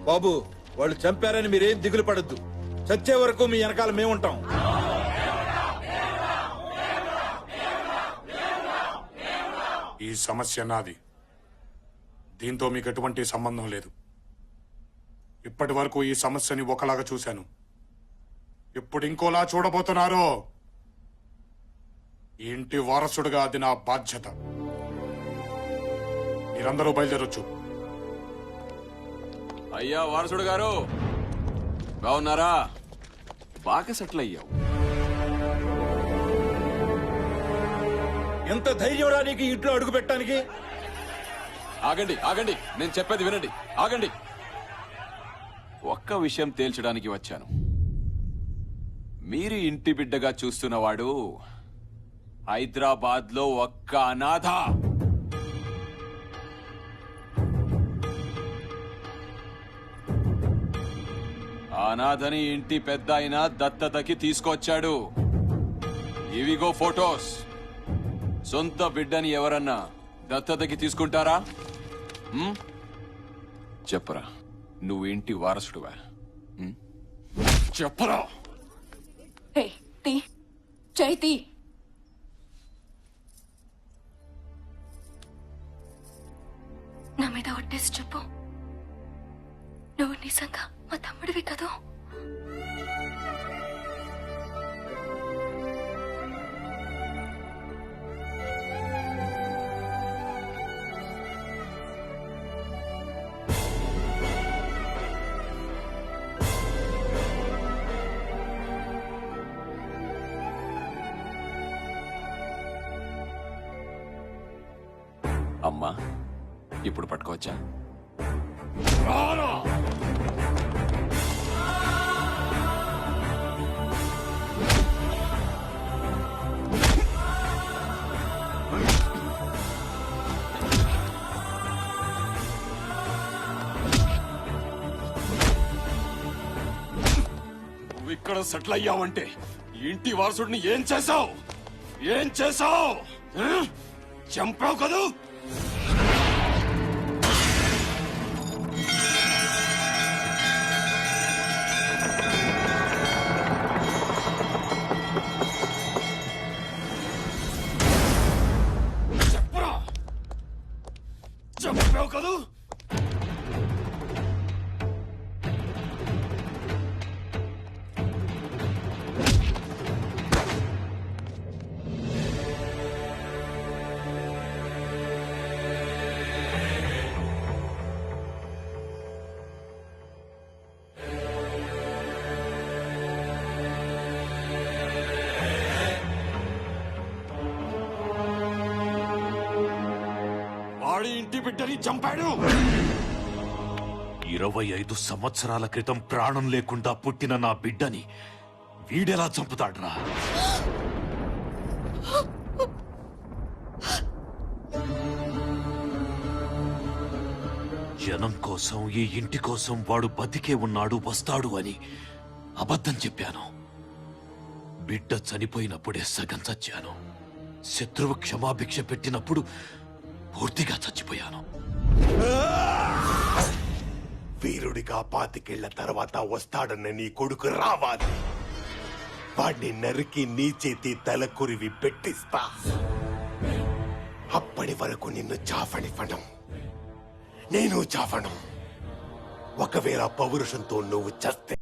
బాబు వాళ్ళు చంపారని మీరేం దిగులు పడద్దు. చచ్చే వరకు మీ వెనకాల మేముంటాం. ఈ సమస్య నాది. దీంతో మీకు ఎటువంటి సంబంధం లేదు. ఇప్పటి వరకు ఈ సమస్యని ఒకలాగా చూశాను. ఇప్పుడు ఇంకోలా చూడబోతున్నారు. ఈ ఇంటి వారసుడుగా అది నా బాధ్యత. మీరందరూ బయలుదేరొచ్చు. అయ్యా వారసుడు గారు, బాగున్నారా? బాగా సెటిల్ అయ్యావు. ఎంత ధైర్యం రా నీకు ఇంట్లో అడుగు పెట్టడానికి? ఆగండి ఆగండి, నేను చెప్పేది వినండి. ఆగండి. ఒక్క విషయం తేల్చడానికి వచ్చాను. మీరు ఇంటి బిడ్డగా చూస్తున్నవాడు హైదరాబాద్ లో ఒక్క అనాథ. అనాథని ఇంటి పెద్ద అయినా దత్తతకి తీసుకొచ్చాడు. ఇవిగో ఫోటోస్. సొంత బిడ్డని ఎవరన్నా దత్తతకి తీసుకుంటారా? చెప్పరా, నువ్వు ఇంటి వారసుడువా? చెప్పరా. చైతి, నా మీద ఒట్టేసి చెప్పు, నువ్వు నిజంగా మా తమ్ముడివి కదూ? అమ్మా, ఇప్పుడు పట్టుకోవచ్చా? నువ్వు ఇక్కడ సెటిల్ అయ్యావంటే ఇంటి వారసుడిని ఏం చేశావు? ఏం చేశావు? చంపావు కదూ? చెప్పరా, చంపావు కదూ? వాడి ఇంటి బిడ్డని చంపాడు. 25 సంవత్సరాల క్రితం ప్రాణం లేకుండా పుట్టిన నా బిడ్డని వీడెలా చంపుతాడ్రా? జనం కోసం, ఈ ఇంటి కోసం వాడు బతికే ఉన్నాడు, వస్తాడు అని అబద్ధం చెప్పాను. బిడ్డ చనిపోయినప్పుడే సగం చచ్చాను. శత్రువు క్షమాభిక్ష పెట్టినప్పుడు పూర్తిగా చచ్చిపోయాను. వీరుడిగా 25 తర్వాత వస్తాడన్న నీ కొడుకు రావాలి. వాడిని నరికి నీ చేతి తలకొరివి పెట్టిస్తా. అప్పటి వరకు నిన్ను చాఫనివ్వడం, నేను చాఫను. ఒకవేళ పౌరుషంతో నువ్వు చస్తే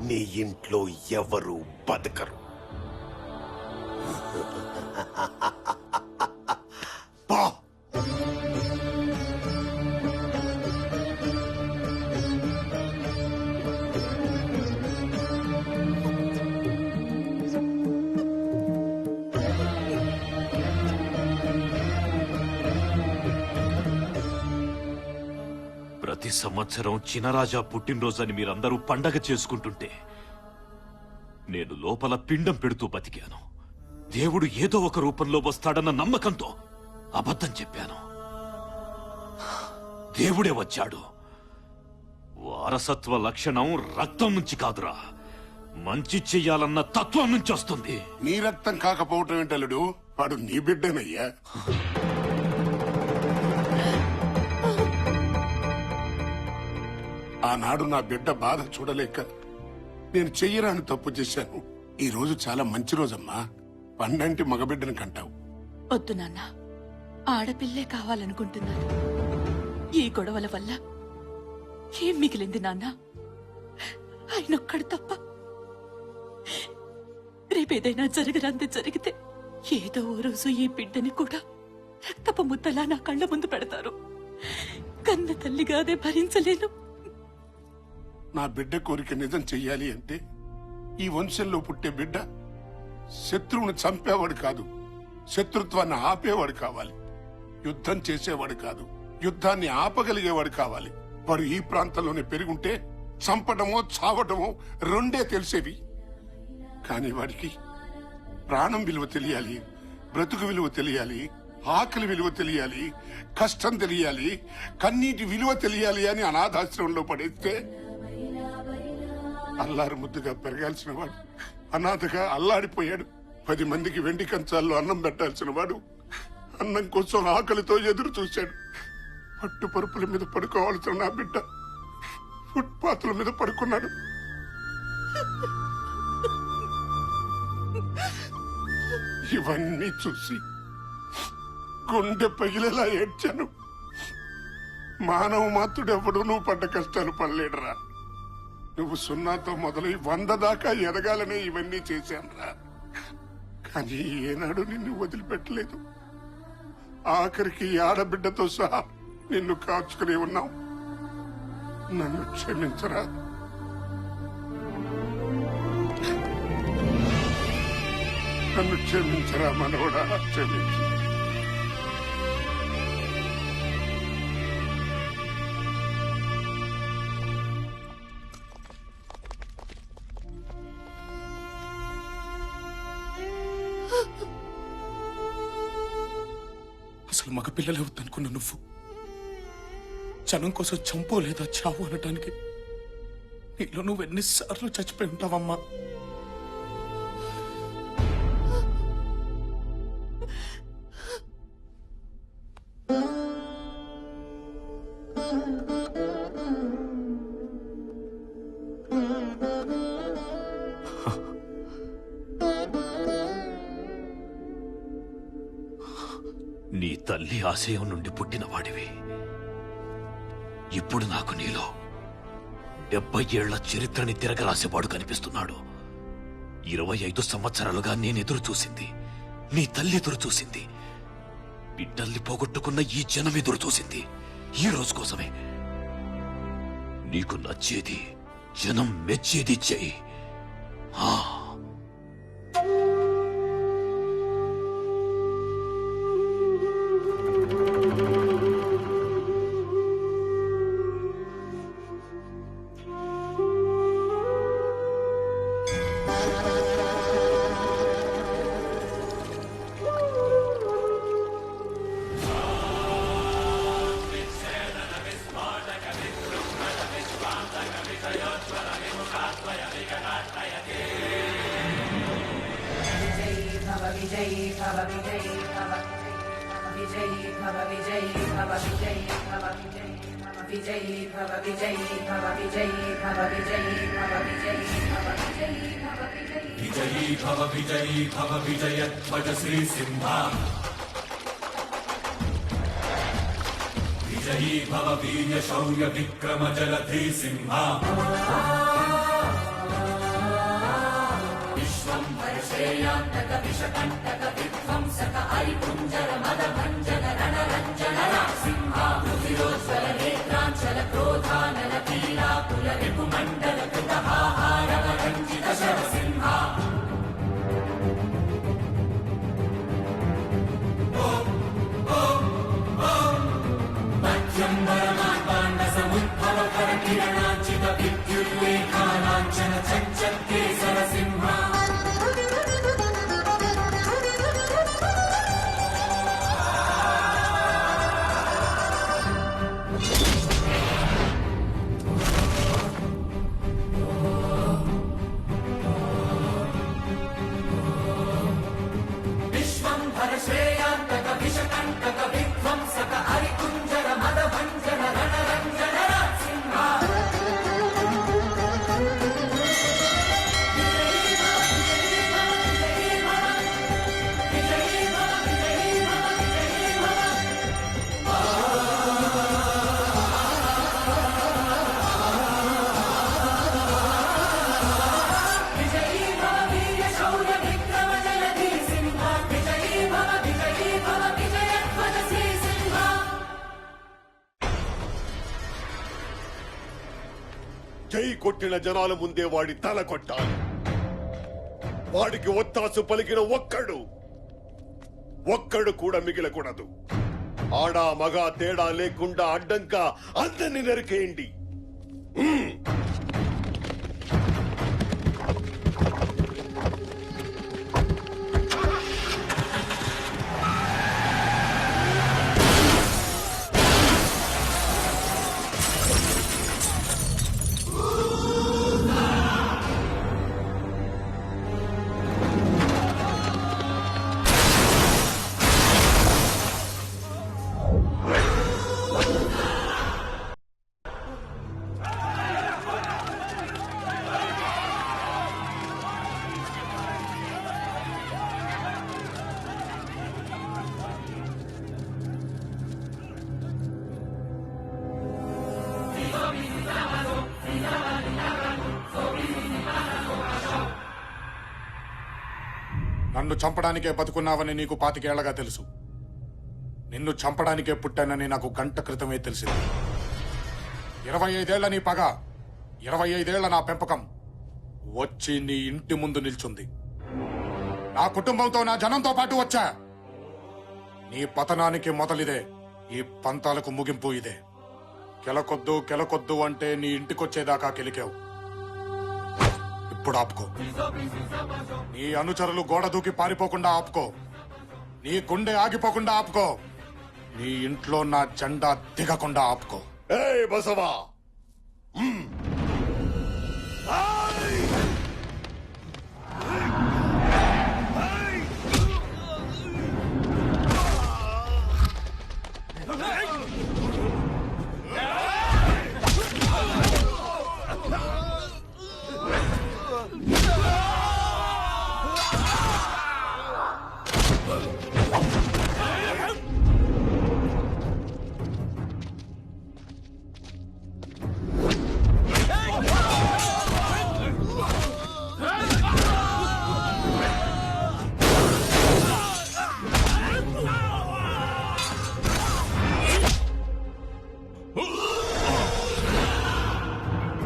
నీ ఇంట్లో ఎవరు బతకరు. పా. ప్రతి సంవత్సరం చినరాజా పుట్టినరోజని మీరందరూ పండగ చేసుకుంటుంటే నేను లోపల పిండం పెడుతూ బతికాను. దేవుడు ఏదో ఒక రూపంలో వస్తాడన్న నమ్మకంతో అబద్ధం చెప్పాను. దేవుడే వచ్చాడు. వారసత్వ లక్షణం రక్తం నుంచి కాదురా, మంచి చెయ్యాలన్న తత్వం నుంచి వస్తుంది. నీ రక్తం కాకపోవటం ఏంటలుడు? వాడు నీ బిడ్డనయ్యా. ఆనాడు నా బిడ్డ బాధ చూడలేక నేను చెయ్యరాని తప్పు చేశాను. ఈ రోజు చాలా మంచి రోజమ్మా. పండంటి మగబిడ్డని కంటావు. వద్దు నాన్న, ఆడపిల్లే కావాలనుకుంటున్నాను. ఈ గొడవల వల్ల ఏం మిగిలింది నాన్న? ఆయనొక్కడు తప్ప. రేపేదైనా జరగరాంది జరిగితే ఏదో ఓ రోజు ఈ బిడ్డని కూడా రక్తపు ముద్దలా నా కళ్ళ ముందు పెడతారు. కన్న తల్లిగా అదే భరించలేను. నా బిడ్డ కోరిక నిజం చెయ్యాలి అంటే ఈ వంశంలో పుట్టే బిడ్డ శత్రువును చంపేవాడు కాదు, శత్రుత్వాన్ని ఆపేవాడు కావాలి. యుద్ధం చేసేవాడు కాదు, యుద్ధాన్ని ఆపగలిగేవాడు కావాలి. వాడు ఈ ప్రాంతంలోనే పెరుగుంటే చంపడమో చావటమో రెండే తెలిసేవి. కానీ వాడికి ప్రాణం విలువ తెలియాలి, బ్రతుకు విలువ తెలియాలి, ఆకలి విలువ తెలియాలి, కష్టం తెలియాలి, కన్నీటి విలువ తెలియాలి అని అనాథాశ్రమంలో పడేస్తే అల్లారు ముద్దుగా పెరగాల్సిన వాడు అనాథగా అల్లాడిపోయాడు. 10 మందికి వెండి కంచాల్లో అన్నం పెట్టాల్సిన వాడు అన్నం కోసం ఆకలితో ఎదురు చూశాడు. పట్టు పరుపుల మీద పడుకోవాల్సిన నా బిడ్డ ఫుట్పాత్ల మీద పడుకున్నాడు. ఇవన్నీ చూసి గుండె పగిలేలా ఏడ్చాను. మానవ మాతృడెవడు నువ్వు పడ్డ కష్టాలు పడలేడురా. నువ్వు 0తో మొదలై 100 దాకా ఎదగాలనే ఇవన్నీ చేశానురా. కానీ ఏనాడు నిన్ను వదిలిపెట్టలేదు. ఆఖరికి ఆడబిడ్డతో సహా నిన్ను కాచుకునే ఉన్నావు. నన్ను క్షమించరా. నన్ను క్షమించరా మనవడా, క్షమించు. అసలు మగ పిల్లలే వద్దనుకున్న నువ్వు జనం కోసం చంపో లేదా చావు అనటానికి నీలో నువ్వు ఎన్నిసార్లు చచ్చిపోయి ఉంటావమ్మా. నీ తల్లి ఆశయం నుండి పుట్టిన వాడివి. ఇప్పుడు నాకు నీలో 70 ఏళ్ల చరిత్రని తిరగరాసేవాడు కనిపిస్తున్నాడు. 25 సంవత్సరాలుగా నేను ఎదురు చూసింది, నీ తల్లి ఎదురు చూసింది, బిడ్డల్ని పోగొట్టుకున్న ఈ జనం ఎదురు చూసింది ఈ రోజు కోసమే. నీకు నచ్చేది, జనం మెచ్చేది చెయ్యి. విజయీ భవ వీర్య శౌర్య విక్రమ జలధి సింహ. విశ్వం పరిశ్రేయాంతక విషకంటక విధ్వంసక హరిపుంజర మద భంజన రణరంజన సింహ. రుధిరోజ్వల నేత్రాంచల క్రోధానల పీడాకుల రిపుమండల కృతహారవ రంజిత శరసింహ. కిరణాంచిత విద్యుల్లేఖాలాంఛన చంచకేసర సింహ. కొట్టిన జనాల ముందే వాడి తల కొట్టాలి. వాడికి ఒత్తాసు పలికిన ఒక్కడు కూడా మిగిలకూడదు. ఆడా మగ తేడా లేకుండా అడ్డంక అందరిని నరికేయండి. నన్ను చంపడానికే బతుకున్నావని నీకు 25 ఏళ్లగా తెలుసు. నిన్ను చంపడానికే పుట్టానని నాకు గంట క్రితమే తెలిసింది. 25 ఏళ్ల నీ పగ, 25 ఏళ్ల నా పెంపకం వచ్చి నీ ఇంటి ముందు నిల్చుంది. నా కుటుంబంతో, నా జనంతో పాటు వచ్చా. నీ పతనానికి మొదలిదే, ఈ పంతాలకు ముగింపు ఇదే. కెలకొద్దు అంటే నీ ఇంటికొచ్చేదాకా కెలికావు. ఇప్పుడు ఆపుకో. నీ అనుచరులు గోడ దూకి పారిపోకుండా ఆపుకో. నీ గుండె ఆగిపోకుండా ఆపుకో. నీ ఇంట్లో నా జెండా దిగకుండా ఆపుకో. ఏయ్ బసవా,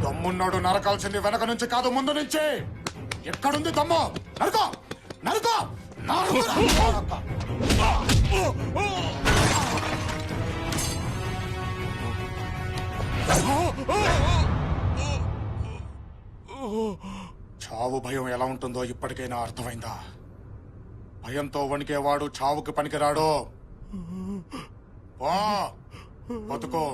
దమ్మున్నాడు నరకాల్సింది వెనక నుంచి కాదు, ముందు నుంచి. ఎక్కడుంది దమ్ము? నరుకో, నరుకో, నరుకో. చావు భయం ఎలా ఉంటుందో ఇప్పటికైనా అర్థమైందా? భయంతో వణికేవాడు చావుకి పనికిరాడు. వా బతుకో.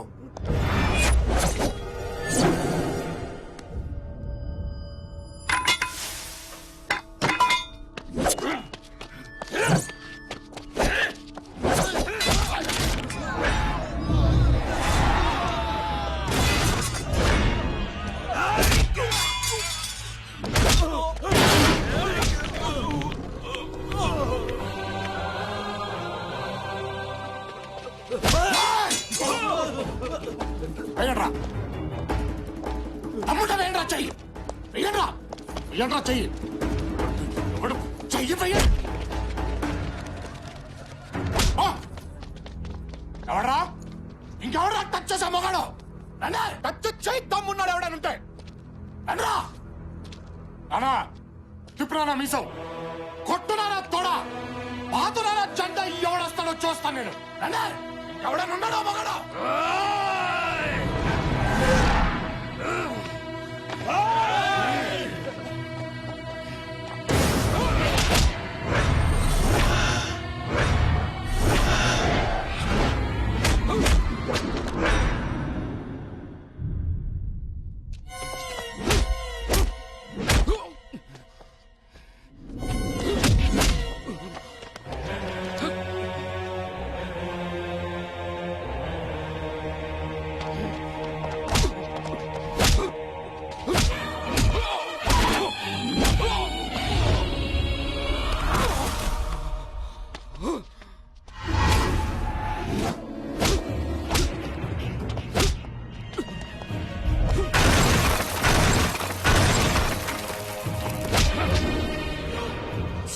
వేయండ్రా, తమ్ముడ వేయండ్రా, చెయ్యి వేయండ్రా, వేయండ్రా, చెయ్యి చెయ్యి వేయండి. ఎవడ్రా? ఇంకెవడ్రా టచ్ చేసా మొగాడు? టచ్ చేయి తమ్మున్నాడు ఎవడనుంటే. రండ్రా నానా, తిప్పురానా మీసం, కొట్టునానా తోడ, పాతురానా జెండా ఎవడొస్తాడో చూస్తాను నేను. రండి, ఎవడనున్నాడో మొగాడు.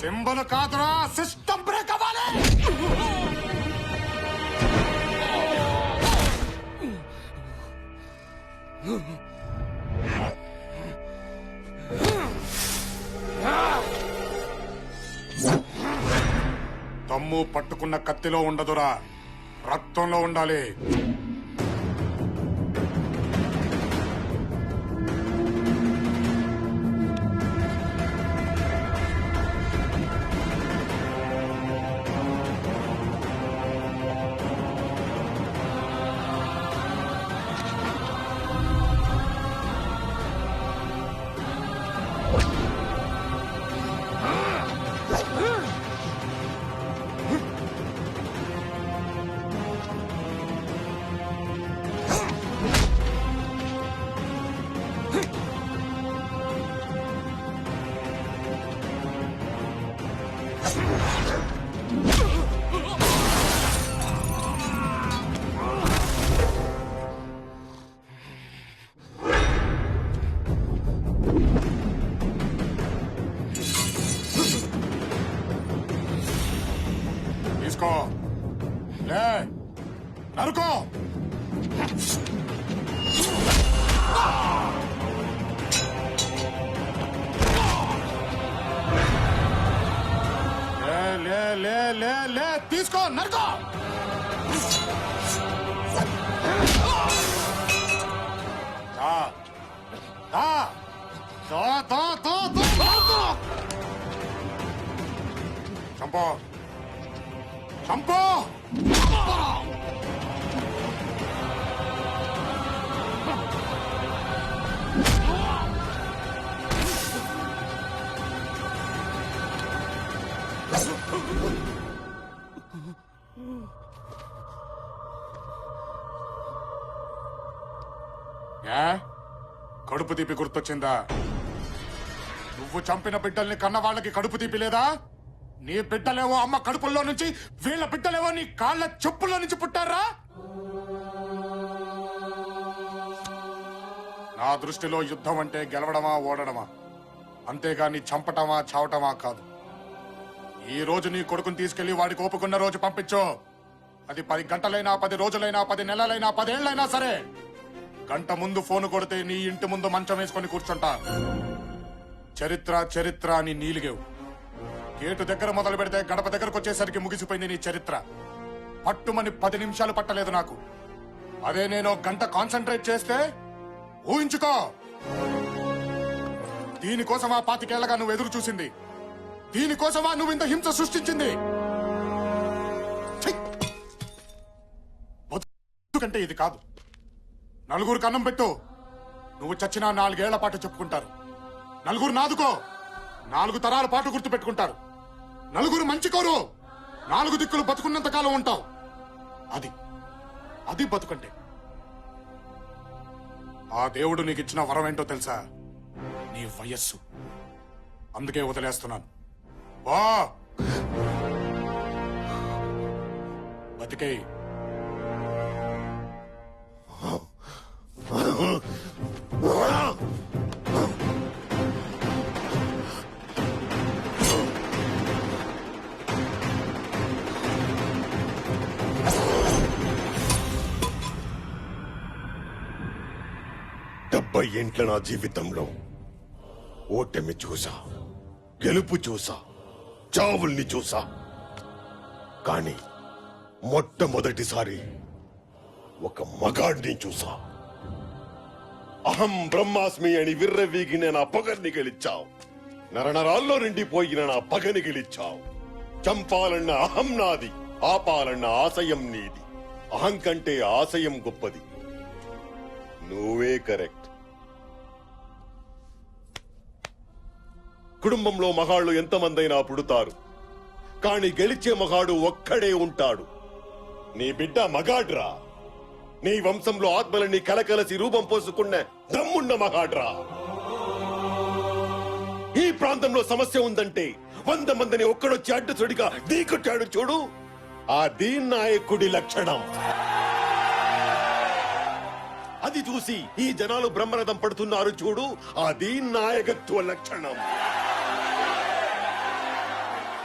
సింబల్ కాదురా, సిస్టమ్ బ్రేక్ అవ్వాలి. దమ్ము పట్టుకున్న కత్తిలో ఉండదురా, రక్తంలో ఉండాలి. తీసుకో, లే, నరుకో. లే లే లే లే లే, తీసుకో, నరుకో. దా, దా, దా, దా, దా, దా, నరుకో. చంపో, చంపో. కడుపు తీపి గుర్తొచ్చిందా? నువ్వు చంపిన బిడ్డల్ని కన్న వాళ్ళకి కడుపు తీపి లేదా? నీ బిడ్డలేవో అమ్మ కడుపుల్లో నుంచి, వీళ్ళ బిడ్డలేవో నీ కాళ్ళ చెప్పుల్లో నుంచి పుట్టారా? నా దృష్టిలో యుద్ధం అంటే గెలవడమా ఓడడమా, అంతేగాని చంపటమా చావటమా కాదు. ఈ రోజు నీ కొడుకుని తీసుకెళ్లి వాడికి ఓపుకున్న రోజు పంపించు. అది 10 గంటలైనా, 10 రోజులైనా, 10 నెలలైనా, 10 ఏళ్లైనా సరే. గంట ముందు ఫోన్ కొడితే నీ ఇంటి ముందు మంచం వేసుకొని కూర్చుంటా. చరిత్ర చరిత్ర అని నీలిగేవు. గేటు దగ్గర మొదలు పెడితే గడప దగ్గరకు వచ్చేసరికి ముగిసిపోయింది నీ చరిత్ర. పట్టుమని 10 నిమిషాలు పట్టలేదు నాకు. అదే నేను గంట కాన్సన్ట్రేట్ చేస్తే ఊహించుకో. దీనికోసమా 25 ఏళ్లగా నువ్వు ఎదురు చూసింది? దీనికోసమా నువ్వు ఇంత హింస సృష్టించింది? బతుకంటే ఇది కాదు. నలుగురికి అన్నం పెట్టు, నువ్వు చచ్చినా 4 ఏళ్ల పాటు చెప్పుకుంటారు. నలుగురు నాదుకో, 4 తరాల పాటు గుర్తు పెట్టుకుంటారు. నలుగురు మంచి కోరు, 4 దిక్కులు బతుకున్నంత కాలం ఉంటావు. అది బతుకంటే. ఆ దేవుడు నీకు ఇచ్చిన వరం ఏంటో తెలుసా? నీ వయస్సు. అందుకే వదిలేస్తున్నాను. వా బతికే. ఏంట్ల నా జీవితంలో ఓటమి చూసా, గెలుపు చూసా, చావుల్ని చూసా. కానీ మొట్టమొదటిసారి ఒక మగాడిని చూసా. అహం బ్రహ్మాస్మి అని విర్రవీగిన నా పగని గెలిచావు. నరనరాల్లో నిండిపోయిన నా పగని గెలిచావు. చంపాలన్న అహం నాది, ఆపాలన్న ఆశయం నీది. అహం కంటే ఆశయం గొప్పది. నువ్వే కరెక్ట్. కుటుంబంలో మగాళ్ళు ఎంతమందైనా పుడతారు, కాని గెలిచే మగాడు ఒక్కడే ఉంటాడు. నీ బిడ్డ మగాడ్రా. నీ వంశంలో ఆత్మలని కలకలసి రూపం పోసుకున్న దమ్మున్న మగాడ్రా. ఈ ప్రాంతంలో సమస్య ఉందంటే 100 మందిని ఒక్కడొచ్చి అడ్డుసుడిగా ఢీకొట్టాడు చూడు, ఆ దీన్నాయకుడి లక్షణం. అది చూసి ఈ జనాలు బ్రహ్మరథం పడుతున్నారు చూడు, అది నాయకత్వ లక్షణం.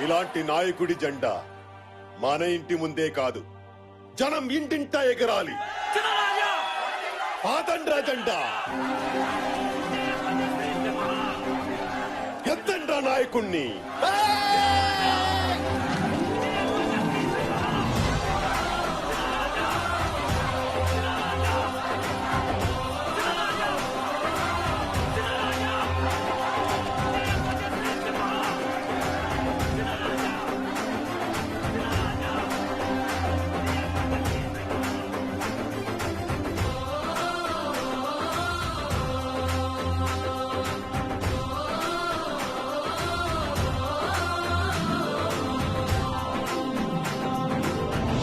ఇలాంటి నాయకుడి జెండా మన ఇంటి ముందే కాదు, జనం ఇంటింటా ఎగరాలి. పాతండ్రా జెండా, ఎత్తండ్రా నాయకుణ్ణి.